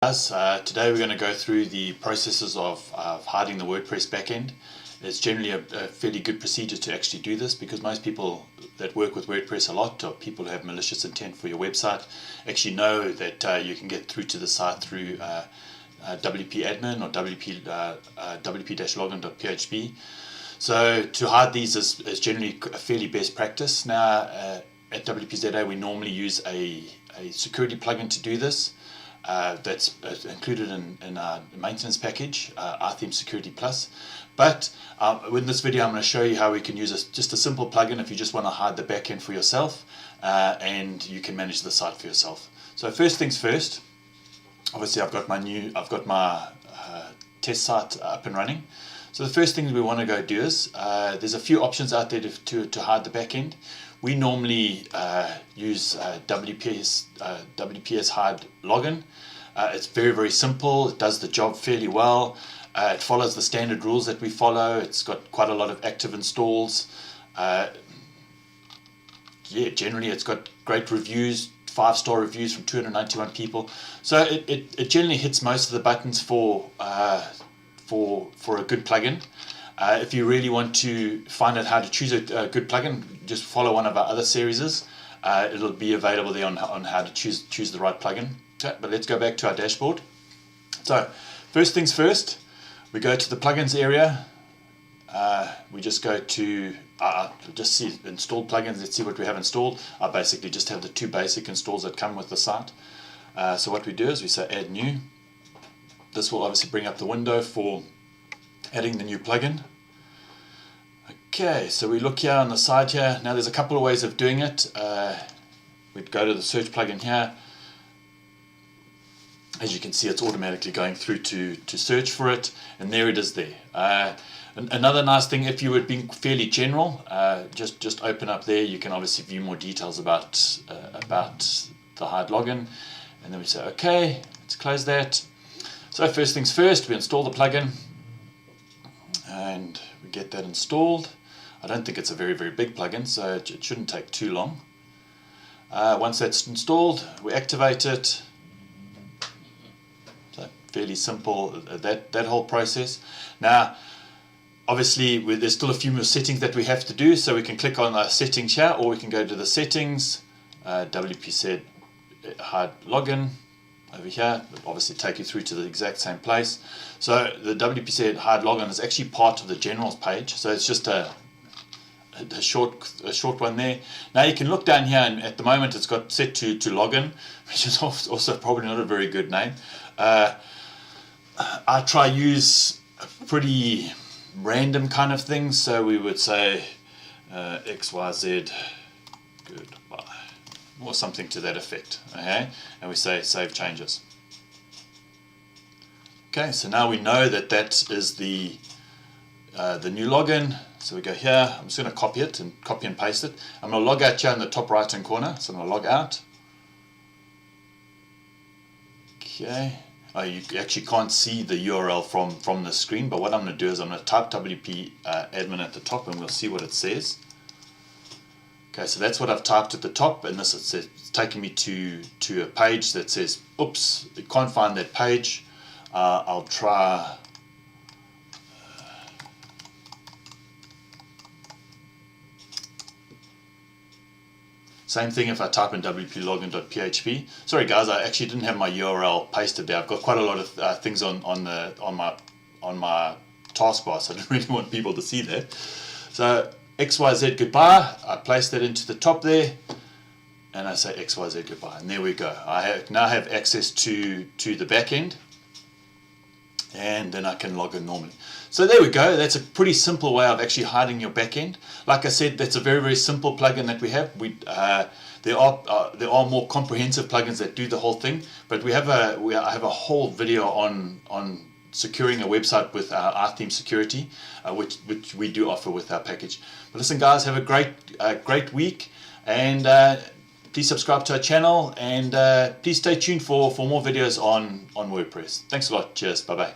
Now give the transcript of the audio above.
Today we're going to go through the processes of hiding the WordPress backend. It's generally a fairly good procedure to actually do this, because most people that work with WordPress a lot, or people who have malicious intent for your website, actually know that you can get through to the site through wp-admin or wp-login.php. So to hide these is generally a fairly best practice. Now at WPZA we normally use a security plugin to do this. That's included in our maintenance package, iTheme Security Plus. But in this video I'm going to show you how we can use just a simple plugin if you just want to hide the backend for yourself, and you can manage the site for yourself. So first things first, obviously I've got my test site up and running. So the first thing we want to go do is there's a few options out there to hide the backend. We normally use WPS hide login. It's very simple. It does the job fairly well. It follows the standard rules that we follow. It's got quite a lot of active installs. Generally it's got great reviews, 5-star reviews from 291 people. So it generally hits most of the buttons for a good plugin. If you really want to find out how to choose a good plugin, just follow one of our other series. It'll be available there on how to choose the right plugin. Okay, but let's go back to our dashboard. So first things first, we go to the plugins area. We just go to just see installed plugins. Let's see what we have installed. I basically just have the 2 basic installs that come with the site. So what we do is we say add new. This will obviously bring up the window for adding the new plugin. Okay, so we look here on the side here. Now there's a couple of ways of doing it. We'd go to the search plugin here. As you can see, it's automatically going through to search for it, and there it is there. Another nice thing, if you were being fairly general, just open up there. You can obviously view more details about the hide login, and then we say okay, let's close that. So first things first, we install the plugin and we get that installed. I don't think it's a very big plugin, so it shouldn't take too long. Once that's installed, we activate it. So fairly simple, that whole process. Now obviously there's still a few more settings that we have to do, so we can click on our settings here, or we can go to the settings, WP hide login over here. It'll obviously take you through to the exact same place. So the WP hide login is actually part of the generals page, so it's just a short one there. Now you can look down here, and at the moment it's got set to login, which is also probably not a very good name. I try use a pretty random kind of thing, so we would say XYZ goodbye, or something to that effect. Okay, and we say save changes. Okay, so now we know that is the new login. So we go here. I'm just going to copy and paste it. I'm going to log out here in the top right hand corner. So I'm going to log out. Okay. Oh, you actually can't see the URL from the screen, but what I'm going to do is I'm going to type wp-admin at the top, and we'll see what it says. Okay, so that's what I've typed at the top, and it's taking me to a page that says, oops, it can't find that page. I'll try same thing if I type in wp-login.php. Sorry guys, I actually didn't have my URL pasted there. I've got quite a lot of things on my taskbar, so I didn't really want people to see that. So XYZ goodbye, I place that into the top there, and I say XYZ goodbye, and there we go. I now have access to the back end, and then I can log in normally. So there we go. That's a pretty simple way of actually hiding your backend. Like I said, that's a very simple plugin that we have. There are more comprehensive plugins that do the whole thing, but I have a whole video on securing a website with our iTheme security, which we do offer with our package. But listen, guys, have a great week, and please subscribe to our channel, and please stay tuned for more videos on WordPress. Thanks a lot. Cheers. Bye bye.